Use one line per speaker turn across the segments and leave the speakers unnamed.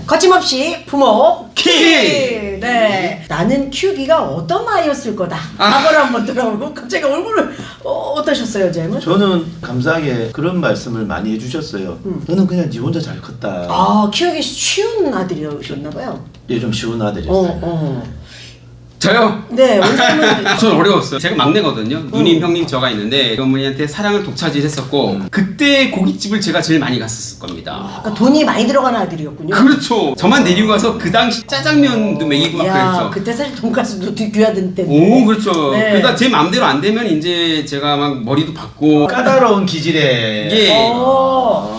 거침없이 부모 키! 네. 나는 키우기가 어떤 아이였을 거다. 과거를 한번 돌아보고 갑자기 얼굴을 어떠셨어요, 잼은?
저는 감사하게 그런 말씀을 많이 해주셨어요. 너는 그냥 네 혼자 잘 컸다.
아, 키우기 쉬운 아들이셨나봐요.
예, 좀 쉬운 아들이었어요.
저요?
네, 원장님은
전 어려웠어요. 제가 막내거든요. 누님, 형님, 저가 있는데 어머니한테 사랑을 독차지했었고 그때 고깃집을 제가 제일 많이 갔었을 겁니다.
그러니까 돈이 많이 들어가는 아들이었군요.
그렇죠. 저만 데리고 가서 그 당시 짜장면도 먹이고 막
야,
그랬죠.
그때 사실 돈가스도 귀하던 때인데.
오, 그렇죠.
네.
그러니까 제 마음대로 안 되면 이제 제가 막 머리도 받고
까다로운 기질에
예.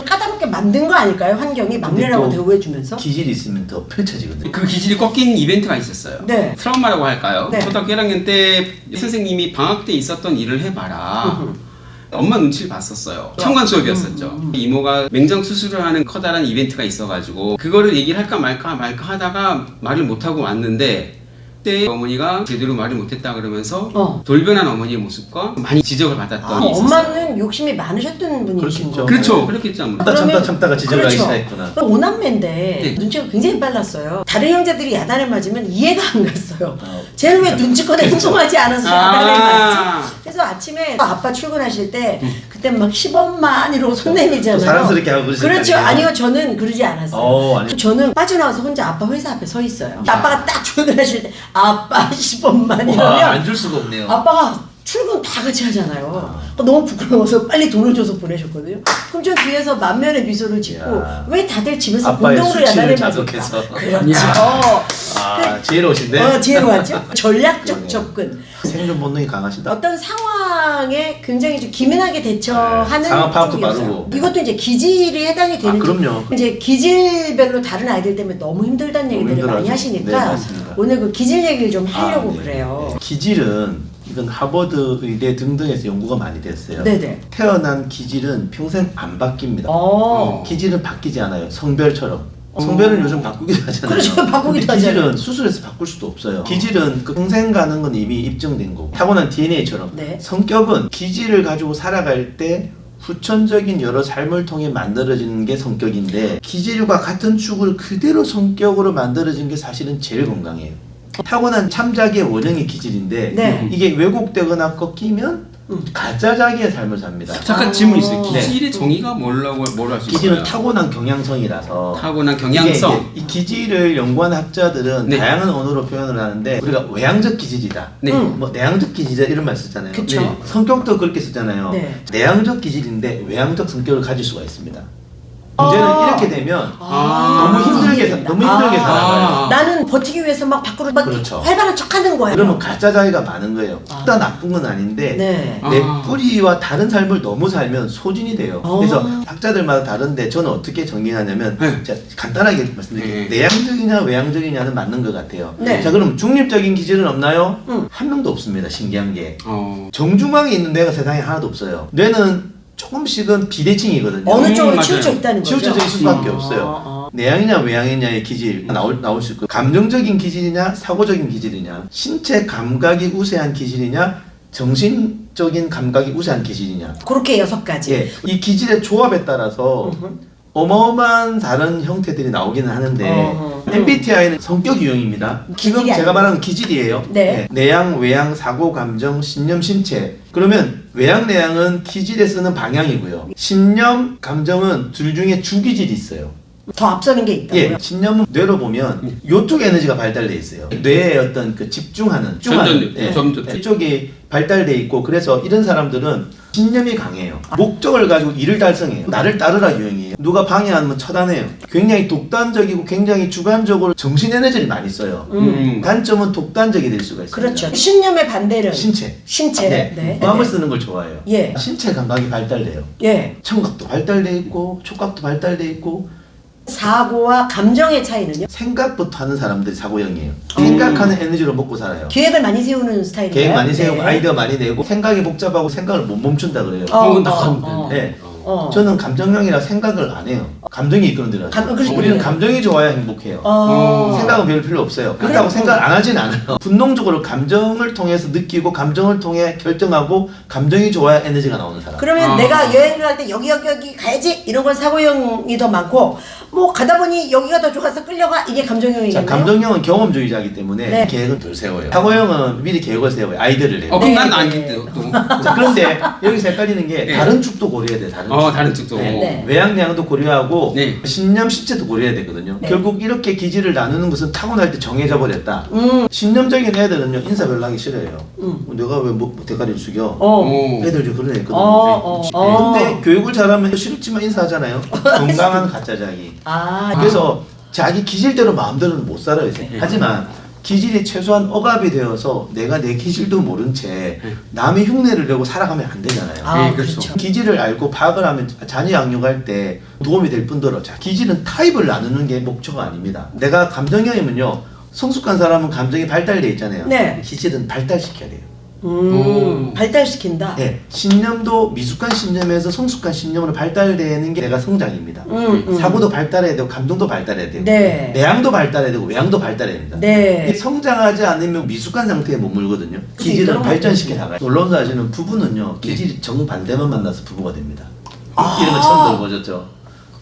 까다롭게 만든 거 아닐까요? 환경이 막내라고
또
대우해주면서.
기질이 있으면 더 펼쳐지거든요.
그 기질이 꺾인 이벤트가 있었어요.
네.
트라우마라고 할까요?
네.
초등학교 1학년 때 선생님이 방학 때 있었던 일을 해봐라. 엄마 눈치를 봤었어요. 청관 수업이었었죠. 이모가 맹장 수술을 하는 커다란 이벤트가 있어가지고 그거를 얘기를 할까 말까 하다가 말을 못하고 왔는데 그때 어머니가 제대로 말을 못했다 그러면서 돌변한 어머니의 모습과 많이 지적을 받았던 일이 있었어요.
엄마는 욕심이 많으셨던 분이신 거예요.
그렇죠. 그렇겠죠. 아무래도.
참다가 지적을 하기 시작했구나.
오남매인데
네.
눈치가 굉장히 빨랐어요. 다른 형제들이 야단을 맞으면 이해가 안 갔어요. 쟤는 왜 눈치껏 행동하지 않아서 야단을 맞지? 그래서 아침에 아빠 출근하실 때 그때 막 10원만 이러고 손 내밀잖아요.
또 사랑스럽게 하고 그러실
그렇죠.
거 아니에요?
아니요, 저는 그러지 않았어요.
아니.
저는 빠져나와서 혼자 아빠 회사 앞에 서 있어요. 아빠가 딱 출근하실 때 아빠 10원만 이러면
안 줄 수가 없네요.
아빠가 출근 다 같이 하잖아요. 너무 부끄러워서 빨리 돈을 줘서 보내셨거든요. 그럼 저 뒤에서 만면의 미소를 짓고
이야.
왜 다들 집에서
아빠의
본능으로
수치를
야단을
자극해서.
맞을까? 그렇죠.
지혜로우신데?
지혜로웠죠. 전략적 접근.
생존 본능이 강하시다.
어떤 상황에 굉장히 좀 기민하게 대처하는
상황 파악도
쪽이었어요.
빠르고.
이것도 이제 기질이 해당이 되는
그럼요.
이제 기질별로 다른 아이들 때문에 너무 힘들다는
너무
얘기들을 많이
힘들어하죠.
하시니까
네, 맞습니다.
오늘 그 기질 얘기를 좀 하려고
네.
그래요.
기질은 이건 하버드 의대 등등에서 연구가 많이 됐어요.
네네.
태어난 기질은 평생 안 바뀝니다. 기질은 바뀌지 않아요. 성별처럼. 성별은 요즘 바꾸기도 하잖아요.
그렇죠. 바꾸기도
근데 기질은
하잖아요.
수술해서 바꿀 수도 없어요. 기질은 그 평생 가는 건 이미 입증된 거고 타고난 DNA처럼
네.
성격은 기질을 가지고 살아갈 때 후천적인 여러 삶을 통해 만들어지는 게 성격인데 기질과 같은 축을 그대로 성격으로 만들어진 게 사실은 제일 건강해요. 타고난 참자기의 원형이 기질인데
네.
이게 왜곡되거나 꺾이면 가짜 자기의 삶을 삽니다.
잠깐 질문 있어요.
네.
기질의 정의가 뭐로 할 수 있어요?
기질은 타고난 경향성이라서
타고난 경향성.
이게 이 기질을 연구한 학자들은
네.
다양한 언어로 표현을 하는데 우리가 외향적 기질이다.
네.
뭐 내향적 기질이다 이런 말 쓰잖아요.
그쵸.
네. 성격도 그렇게 쓰잖아요.
네.
내향적 기질인데 외향적 성격을 가질 수가 있습니다. 문제는 이렇게 되면 너무 힘들게 살아가요.
나는 버티기 위해서 막 밖으로 막
그렇죠.
활발한 척하는 거예요.
그러면 가짜 자기가 많은 거예요. 다 나쁜 건 아닌데
네.
내 뿌리와 다른 삶을 너무 살면 소진이 돼요. 그래서 학자들마다 다른데 저는 어떻게 정리하냐면 제가 간단하게 말씀드릴게요. 내향적이냐 외향적이냐는 맞는 것 같아요.
네.
자 그럼 중립적인 기질은 없나요? 한 명도 없습니다. 신기한 게. 정중앙에 있는 뇌가 세상에 하나도 없어요. 뇌는 조금씩은 비대칭이거든요.
어느 쪽으로
맞아요.
치우쳐 있다는 거죠.
치우쳐져 있을 수밖에 없어요. 내향이냐 외향이냐의 기질 나올 수 있고 감정적인 기질이냐 사고적인 기질이냐 신체 감각이 우세한 기질이냐 정신적인 감각이 우세한 기질이냐
그렇게 6가지.
예, 이 기질의 조합에 따라서 어마어마한 다른 형태들이 나오기는 하는데 MBTI는 성격 유형입니다. 지금
기질이
제가 말하는 기질이에요.
네.
내향, 외향, 사고, 감정, 신념, 신체. 그러면 외향, 내향은 기질에 쓰는 방향이고요. 신념, 감정은 둘 중에 주기질이 있어요.
더 앞서는 게 있다고요?
예, 신념은 뇌로 보면 이쪽 에너지가 발달돼 있어요. 뇌의 어떤 그 집중하는,
전전.
이쪽이 발달돼 있고 그래서 이런 사람들은 신념이 강해요. 목적을 가지고 일을 달성해요. 나를 따르라 유형이에요. 누가 방해하면 처단해요. 굉장히 독단적이고 굉장히 주관적으로 정신 에너지를 많이 써요. 단점은 독단적이 될 수가 있습니다.
그렇죠. 신념의 반대는
신체.
신체.
네. 마음을 쓰는 걸 좋아해요.
예.
신체 감각이 발달돼요.
예.
청각도 발달돼 있고 촉각도 발달돼 있고
사고와 감정의 차이는요?
생각부터 하는 사람들이 사고형이에요. 생각하는 에너지로 먹고 살아요.
계획을 많이 세우는 스타일인가요?
계획 많이 세우고
네.
아이디어 많이 내고 생각이 복잡하고 생각을 못 멈춘다 그래요. 네. 저는 감정형이라 생각을 안 해요. 감정이 이끄는 대로 하죠. 우리는 감정이 좋아야 행복해요. 생각은 별 필요 없어요. 그렇다고 생각을 안 하진 않아요. 분동적으로 감정을 통해서 느끼고 감정을 통해 결정하고 감정이 좋아야 에너지가 나오는 사람.
그러면 내가 여행을 할 때 여기 가야지 이런 건 사고형이 더 많고 뭐 가다 보니 여기가 더 좋아서 끌려가 이게 감정형이겠네요.
자, 감정형은 경험주의자이기 때문에
네.
계획은 덜 세워요. 사고형은 미리 계획을 세워요. 아이디어를 내요.
그럼
네,
난
네.
아닌데 또.
자, 그런데 여기서 헷갈리는 게
네.
다른 축도 고려해야 돼요. 다른 축.
다른 쪽도.
네.
외양내양도 고려하고
네.
신념 실체도 고려해야 되거든요.
네.
결국 이렇게 기질을 나누는 것은 타고날 때 정해져 버렸다. 신념적인 애들은요 인사 별로 하기 싫어요. 내가 왜 뭐 대가리를 숙여?
오.
애들 좀 그런 애 있거든요. 근데 교육을 잘하면 싫지만 인사하잖아요. 건강한 가짜 자기. 그래서 자기 기질대로 마음대로는 못 살아요. 하지만 기질이 최소한 억압이 되어서 내가 내 기질도 모른 채 남의 흉내를 내고 살아가면 안 되잖아요.
네, 그렇죠.
기질을 알고 파악을 하면 자녀 양육할 때 도움이 될 뿐더러 자, 기질은 타입을 나누는 게 목표가 아닙니다. 내가 감정형이면요 성숙한 사람은 감정이 발달돼 있잖아요.
네.
기질은 발달시켜야 돼요.
발달시킨다.
네, 신념도 미숙한 신념에서 성숙한 신념으로 발달되는 게 내가 성장입니다. 사고도 발달해야 되고 감정도 발달해야 되고
네.
내향도 발달해야 되고 외향도 발달해야 됩니다.
네.
이게 성장하지 않으면 미숙한 상태에 머물거든요. 기질을 발전시켜 나가요. 놀라운 사실은 부부는요 기질이 정반대만 만나서 부부가 됩니다. 이런 거 처음 들어보셨죠?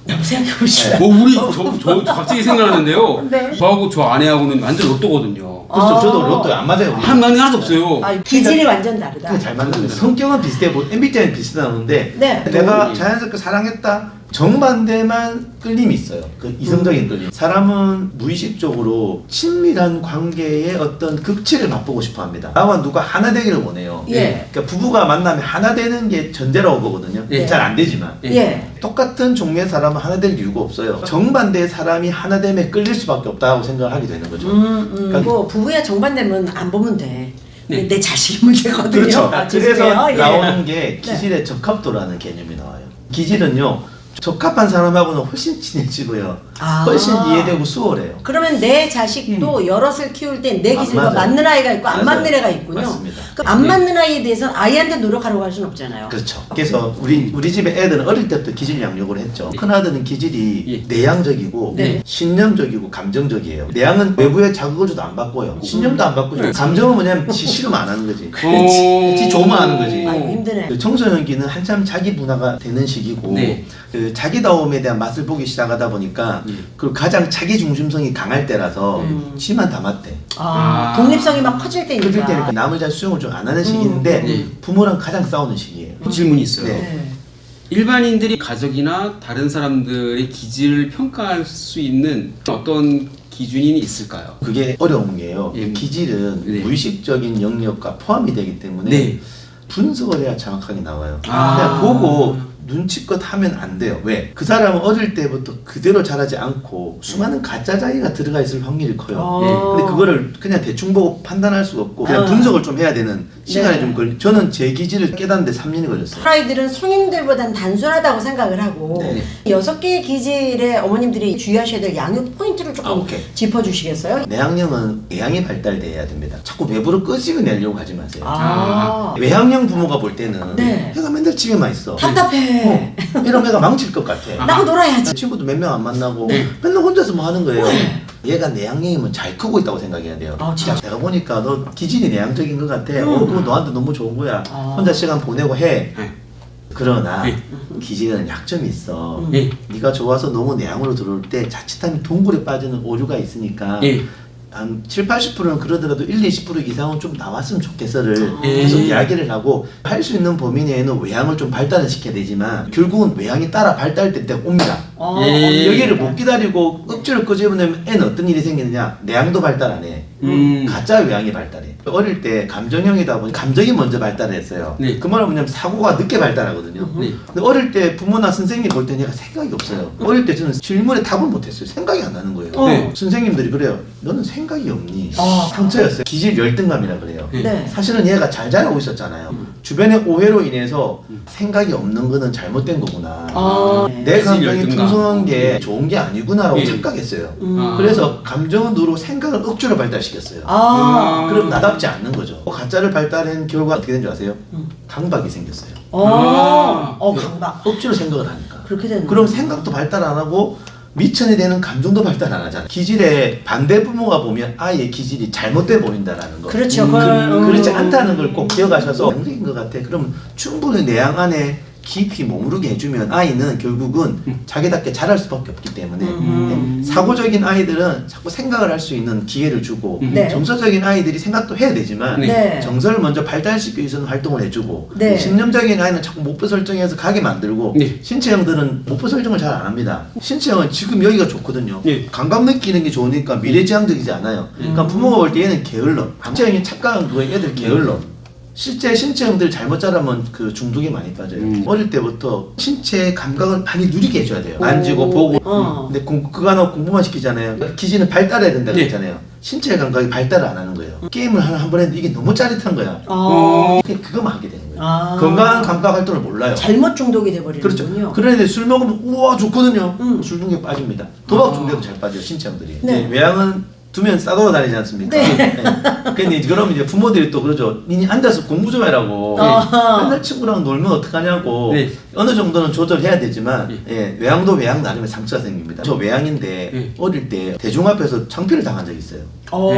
한번 생각해보시다.
우리 저 갑자기 생각나는데요.
네.
저하고 저 아내하고는 완전 로또거든요.
그렇죠. 저도 로또 안 맞아요. 우리.
하나도 없어요.
기질이 완전 다르다.
그게 잘 맞는 거예요. 성격은 비슷해 보 MBTI는 비슷하는데
네.
내가 자연스럽게 사랑했다. 정반대만 끌림이 있어요. 그 이성적인 끌림. 사람은 무의식적으로 친밀한 관계의 어떤 극치를 맛보고 싶어 합니다. 나와 누가 하나 되기를 원해요.
예.
그러니까 부부가 만나면 하나 되는 게 전제라고 보거든요.
예.
잘 안 되지만.
예.
똑같은 종류의 사람은 하나 될 이유가 없어요. 정반대의 사람이 하나 됨에 끌릴 수밖에 없다고 생각을 하게 되는 거죠.
뭐 부부야 정반대면 안 보면 돼.
네.
내 자식이 문제거든요.
그렇죠. 그래서
죄송해요. 예.
나오는 게 기질의 적합도라는 개념이 나와요. 기질은요 적합한 사람하고는 훨씬 친해지고요. 훨씬 이해되고 수월해요.
그러면 내 자식도 여럿을 키울 때 내 기질과
맞아요.
맞는 아이가 있고 안
맞아요.
맞는 애가 있군요.
맞습니다.
그럼 안 맞는 아이에 대해서는 아이한테 노력하려고 할 수는 없잖아요.
그렇죠. 그래서 우리 집에 애들은 어릴 때부터 기질 양육을 했죠. 큰 아들은 기질이 내향적이고
네.
신념적이고 감정적이에요. 내향은 외부의 자극을 줘도 안 바꿔요. 신념도 안 바꾸죠. 감정은 뭐냐면 지 싫으면 안 하는 거지. 지 좋으면 하는 거지.
아이고 힘드네.
그 청소년기는 한참 자기 분화가 되는 시기고
네.
그 자기다움에 대한 맛을 보기 시작하다 보니까 그리고 가장 자기 중심성이 강할 때라서 지만 다 맞대.
독립성이 막 커질
그럴 때니까
때니까.
남을 잘 수용을 좀 안 하는 시기인데
네.
부모랑 가장 싸우는 시기예요.
질문이 있어요.
네.
네.
일반인들이 가족이나 다른 사람들의 기질을 평가할 수 있는 어떤 기준이 있을까요?
그게 어려운 게요.
예.
기질은
네.
무의식적인 영역과 포함이 되기 때문에
네.
분석을 해야 정확하게 나와요.
아.
그냥 보고 눈치껏 하면 안 돼요. 왜? 그 사람은 어릴 때부터 그대로 자라지 않고 수많은 가짜 자기가 들어가 있을 확률이 커요. 근데 그거를 그냥 대충 보고 판단할 수가 없고 그냥 분석을 좀 해야 되는 시간이
네.
좀 걸려. 저는 제 기질을 깨닫는데 3년이 걸렸어요.
아이들은 성인들보단 단순하다고 생각을 하고
네.
6개의 기질의 어머님들이 주의하셔야 될 양육 포인트를 조금
오케이.
짚어주시겠어요?
내향형은 내향이 발달돼야 됩니다. 자꾸 외부로 끄집어내려고 하지 마세요.
네.
외향형 부모가 볼 때는
네.
애가 맨날 집에만 있어.
답답해.
이러면 애가 망칠 것 같아.
나하고 놀아야지.
친구도 몇 명 안 만나고 맨날 혼자서 뭐 하는 거예요. 얘가 내향형이면 잘 크고 있다고 생각해야 돼요.
진짜?
내가 보니까 너 기질이 내향적인 것 같아. 그거 너한테 너무 좋은 거야. 혼자 시간 보내고 해. 그러나 기질에는 약점이 있어. 네가 좋아서 너무 내향으로 들어올 때 자칫하면 동굴에 빠지는 오류가 있으니까 한 7, 80%는 그러더라도 1, 20% 이상은 좀 나왔으면 좋겠어를 계속 이야기를 하고 할 수 있는 범위 내에는 외향을 좀 발달을 시켜야 되지만 결국은 외향이 따라 발달될 때가 옵니다. 여기를 못 기다리고 억지로 끄집어내면 애는 어떤 일이 생기느냐. 내향도 발달 안 해. 가짜 외향이 발달해. 어릴 때 감정형이다 보니 감정이 먼저 발달했어요. 그 말은 뭐냐면 사고가 늦게 발달하거든요. 근데 어릴 때 부모나 선생님이 볼 때 내가 생각이 없어요. 어릴 때 저는 질문에 답을 못했어요. 생각이 안 나는 거예요. 선생님들이 그래요. 너는 생각이 없니? 상처였어요. 기질 열등감이라 그래요.
네.
사실은 얘가 잘 자라고 있었잖아요. 주변의 오해로 인해서 생각이 없는 거는 잘못된 거구나. 내 감정이
열등감.
풍성한 게 좋은 게 아니구나라고 착각했어요. 그래서 감정으로 생각을 억지로 발달시켰어요. 그럼 나답지 않는 거죠. 가짜를 발달한 결과 어떻게 된 줄 아세요? 강박이 생겼어요.
강박.
억지로 생각을 하니까.
그렇게 되는
그럼 생각도 발달 안 하고 미천이 되는 감정도 발달 안 하잖아요. 기질의 반대 부모가 보면 아이의 기질이 잘못돼 보인다라는 거.
그렇죠.
그렇지 않다는 걸 꼭 기억하셔서 양적인 것 같아. 그럼 충분히 내향 안에 깊이 머무르게 해주면 아이는 결국은 자기답게 자랄 수밖에 없기 때문에 사고적인 아이들은 자꾸 생각을 할 수 있는 기회를 주고
네.
정서적인 아이들이 생각도 해야 되지만
네.
정서를 먼저 발달시키기 위해서는 활동을 해주고
네.
신념적인 아이는 자꾸 목표 설정해서 가게 만들고
네.
신체형들은 목표 설정을 잘 안 합니다. 신체형은 지금 여기가 좋거든요.
네.
감각 느끼는 게 좋으니까 미래지향적이지 않아요. 그러니까 부모가 볼 때 얘는 게을러. 신체형이 착각한 그거 애들 게을러. 실제 신체형들 잘못 자라면 그 중독에 많이 빠져요. 어릴 때부터 신체 감각을 많이 누리게 해줘야 돼요. 만지고 보고. 근데 그거 하나 공부만 시키잖아요. 기질은 발달해야 된다고
네.
했잖아요. 신체 감각이 발달을 안 하는 거예요. 게임을 한 번 했는데 이게 너무 짜릿한 거야. 그거만 하게 되는 거예요. 건강한 감각 활동을 몰라요.
잘못 중독이 돼버리는군요.
그렇죠. 그런 애들 술 먹으면 우와 좋거든요. 술 중독에 빠집니다. 도박 중독도 잘 빠져요. 신체형들이.
네.
외양은 두면 싸돌아 다니지 않습니까?
네.
근데 그럼 이제 부모들이 또 그러죠. 니네 앉아서 공부 좀 해라고. 맨날 친구랑 놀면 어떡하냐고.
네.
어느 정도는 조절해야 되지만
네.
예, 외양도 외양 나름의 상처가 생깁니다. 저 외양인데
네.
어릴 때 대중 앞에서 창피를 당한 적이 있어요.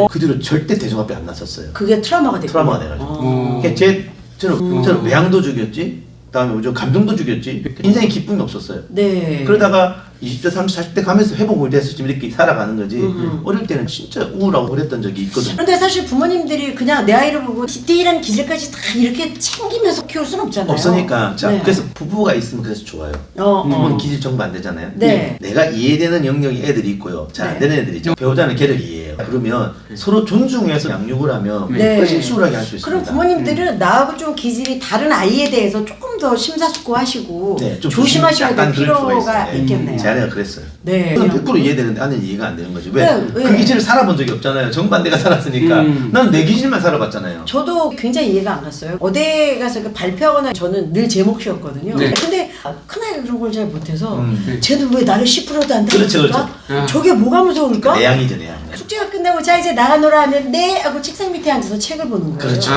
그 뒤로 절대 대중 앞에 안 났었어요.
그게 트라우마가 됐군요.
트라우마가 돼가지고. 그러니까 저는 외양도 죽였지. 그다음에 저 감정도 죽였지. 인생에 기쁨이 없었어요.
네.
그러다가 20대, 30대, 40대 가면서 회복을 돼서 지금 이렇게 살아가는 거지. 어릴 때는 진짜 우울하고 그랬던 적이 있거든요.
그런데 사실 부모님들이 그냥 내 아이를 보고 디테일한 기질까지 다 이렇게 챙기면서 키울 수는 없잖아요.
없으니까. 자,
네.
그래서 부부가 있으면 그래서 좋아요. 부모는 기질 정보 안 되잖아요.
네.
내가 이해되는 영역이 애들이 있고요. 잘 안 되는 애들이 있죠. 배우자는 걔를 이해해요. 그러면 서로 존중해서 양육을 하면
네.
훨씬 수월하게 할 수 있습니다.
그럼 부모님들은 나하고 좀 기질이 다른 아이에 대해서 조금 더 심사숙고하시고
네, 좀
조심하셔야 될
약간 그럴 수가
필요가
있어요.
있겠네요.
제 아내가 그랬어요.
네.
저는 100% 이해되는데 아내는 이해가 안 되는 거지. 왜?
네, 왜?
그 기질을 살아본 적이 없잖아요. 정반대가 살았으니까. 나는 내 기질만 살아봤잖아요.
저도 굉장히 이해가 안 갔어요. 어디에 가서 그 발표하거나 저는 늘 제 몫이었거든요.
네.
근데 큰아이가 그런 걸 잘 못해서
네.
쟤도 왜 나를 10%도 안
그렇죠,
들었을까?
그렇죠.
저게 뭐가 무서울까?
내양이죠, 내양.
숙제가 끝나고 자 이제 나가노라 하면 네 하고 책상 밑에 앉아서 책을 보는 거예요.
그렇죠.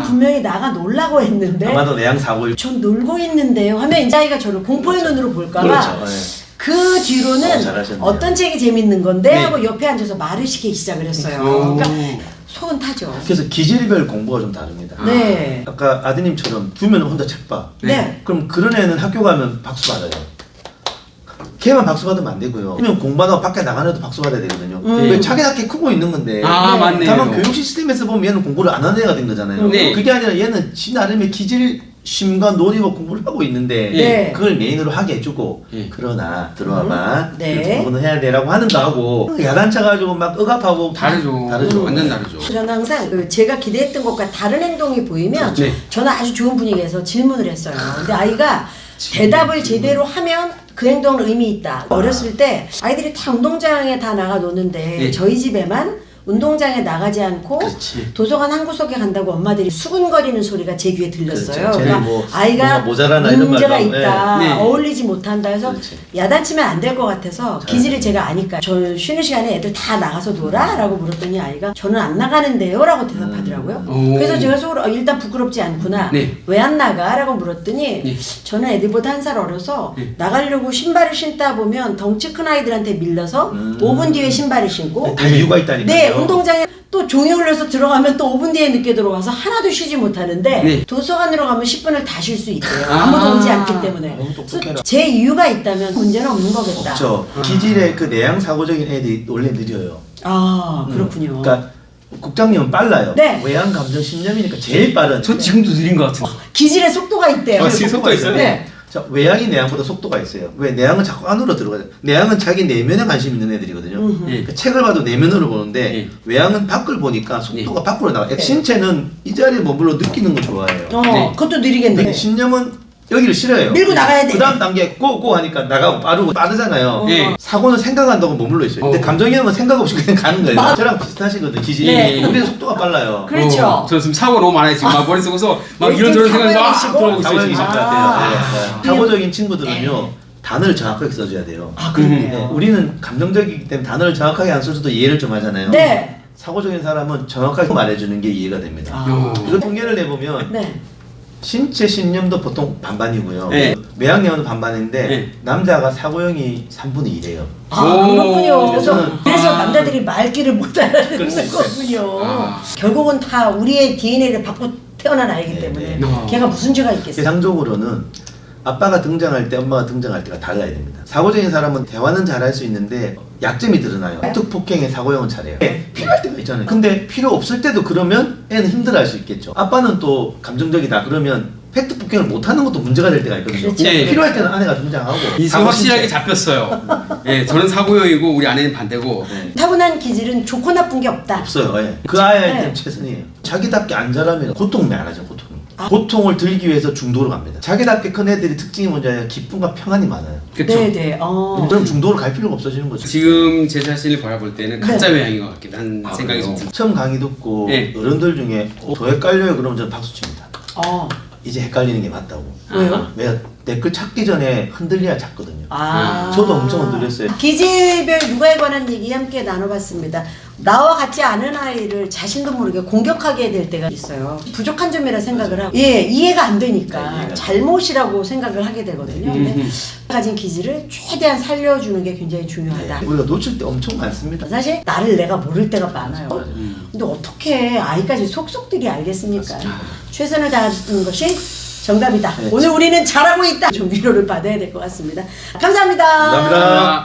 분명히 나가 놀라고 했는데
아마도 내양 사고일.
전 놀고 있는데요 하면 이제 아이가 저를 공포의 눈으로 볼까봐
그렇죠. 네.
그 뒤로는
잘하셨네요.
어떤 책이 재밌는 건데
네.
하고 옆에 앉아서 말을 시키기 시작을 했어요.
오.
그러니까 속은 타죠.
그래서 기질별 공부가 좀 다릅니다.
네.
아까 아드님처럼 두면 혼자 책 봐.
네.
그럼 그런 애는 학교 가면 박수 받아요. 걔만 박수 받으면 안 되고요. 그러면 공부하다가 밖에 나가는데도 박수 받아야 되거든요. 왜 자기답게 크고 있는 건데.
아, 맞네요.
다만 교육 시스템에서 보면 얘는 공부를 안 하는 애가 된 거잖아요.
네.
그게 아니라 얘는 지 나름의 기질심과 노력과 공부를 하고 있는데
네.
그걸 메인으로 하게 해주고
네.
그러나 들어와봐.
네.
공부는 해야 돼라고 하는 거하고 야단쳐가지고 막 억압하고
다르죠.
다르죠.
완전 다르죠.
저는 항상 그 제가 기대했던 것과 다른 행동이 보이면
네.
저는 아주 좋은 분위기에서 질문을 했어요. 근데 아이가 대답을 제대로 하면 그 행동은 의미 있다. 어렸을 때 아이들이 다 운동장에 다 나가 노는데
네.
저희 집에만 운동장에 나가지 않고
그렇지.
도서관 한 구석에 간다고 엄마들이 수근거리는 소리가 제 귀에 들렸어요.
그렇죠.
그러니까
뭐
아이가
모자라나 이런
문제가
말도
있다,
네.
어울리지 못한다 해서
그렇지.
야단치면 안 될 것 같아서 기질을 제가 아니까 저 쉬는 시간에 애들 다 나가서 놀아? 라고 물었더니 아이가 저는 안 나가는데요? 라고 대답하더라고요.
오.
그래서 제가 속으로 일단 부끄럽지 않구나.
네.
왜 안 나가? 라고 물었더니
네.
저는 애들보다 한 살 어려서
네.
나가려고 신발을 신다 보면 덩치 큰 아이들한테 밀려서 5분 뒤에 신발을 신고
다 이유가 있다니까요.
네, 운동장에 또 종이 울려서 들어가면 또 5분 뒤에 늦게 들어와서 하나도 쉬지 못하는데
네.
도서관으로 가면 10분을 다 쉴 수 있대요.
아.
아무도 오지 않기 때문에.
너무 똑똑해라.
그래서 제 이유가 있다면 문제는 없는 거겠다.
그렇죠. 기질의 그 내양 사고적인 애들이 원래 느려요.
아, 그렇군요.
그러니까 국장님은 빨라요.
네.
외양 감정 신념이니까 제일 빠른.
저 지금도 느린 것 같은데.
기질의 속도가 있대요.
지금 속도 있어요?
네.
자, 외양이 내양보다 속도가 있어요. 왜 내양은 자꾸 안으로 들어가요. 내양은 자기 내면에 관심 있는 애들이거든요.
예.
그러니까 책을 봐도 내면으로 보는데
예.
외양은 밖을 보니까 속도가 밖으로 나가요.
네.
신체는 이 자리에 머물러 느끼는 거 좋아해요.
네.
그것도 느리겠네.
근데 신념은 여기를 싫어요.
밀고 나가야 돼.
그 다음 단계 꼬꼬 하니까 나가고 빠르잖아요.
예.
사고는 생각한다고 머물러 있어요. 근데 감정이형은 생각 없이 그냥 가는 거예요.
맞아.
저랑 비슷하시거든 기질이.
네.
우리는 속도가 빨라요.
그렇죠.
저 지금 사고 너무 많아요. 지금 막 머리 쓰고서 막 이런저런 생각이 막
사고형이시고?
들어오고 있어요.
사고형이실
지금.
것 같아요. 네. 사고적인 친구들은요
네.
단어를 정확하게 써줘야 돼요.
아, 그러네요.
네, 우리는 감정적이기 때문에 단어를 정확하게 안 써줘도 이해를 좀 하잖아요.
네.
사고적인 사람은 정확하게 말해주는 게 이해가 됩니다.
아.
이거 통계를 내보면
네.
신체 신념도 보통 반반이고요.
네.
외양형은 반반인데
네.
남자가 사고형이 3분의 1이에요.
아,
오.
그렇군요. 그래서
아.
남자들이 말귀를 못
그럴 수
알아듣는
있어요.
거군요.
아.
결국은 다 우리의 DNA를 받고 태어난 아이기
네,
때문에
네.
걔가 무슨 죄가 있겠어요?
세상적으로는 아빠가 등장할 때 엄마가 등장할 때가 달라야 됩니다. 사고적인 사람은 대화는 잘할 수 있는데 약점이 드러나요. 폭행의 사고형은 잘해요. 필요할 때가 있잖아요. 근데 필요 없을 때도 그러면 애는 힘들어할 수 있겠죠. 아빠는 또 감정적이다 그러면 팩트 폭행을 못하는 것도 문제가 될 때가 있거든요.
그렇죠.
예.
필요할 때는 아내가 등장하고.
지금 확실하게 잡혔어요. 예, 저는 사고형이고 우리 아내는 반대고.
네.
타고난 기질은 좋고 나쁜 게 없다.
없어요. 예. 그 아이한테는 최선이에요. 자기답게 안 자라면 고통이 많아져. 고통이. 고통을 들기 위해서 중도로 갑니다. 자기답게 큰 애들이 특징이 뭔지 기쁨과 평안이 많아요.
그쵸?
네네.
그럼 중도로 갈 필요가 없어지는 거죠.
지금 제 자신을 바라볼 때는 가짜 외향인 것 같기도 한 생각이 좀 듭니다.
처음 강의 듣고
네.
어른들 중에 더 헷갈려요 그러면 저는 박수 칩니다. 이제 헷갈리는 게 맞다고.
왜요?
내가 댓글 찾기 전에 흔들려야 찾거든요.
아.
저도 엄청 흔들렸어요.
기질별 육아에 관한 얘기 함께 나눠봤습니다. 나와 같지 않은 아이를 자신도 모르게 공격하게 될 때가 있어요. 부족한 점이라 생각을 하고 이해가 안 되니까 잘못이라고 생각을 하게 되거든요. 근데 가진 기질을 최대한 살려주는 게 굉장히 중요하다.
우리가 놓칠 때 엄청 많습니다.
사실 나를 내가 모를 때가 많아요. 근데 어떻게 아이까지 속속들이 알겠습니까? 최선을 다하는 것이 정답이다.
네.
오늘 우리는 잘하고 있다. 좀 위로를 받아야 될 것 같습니다. 감사합니다.
감사합니다.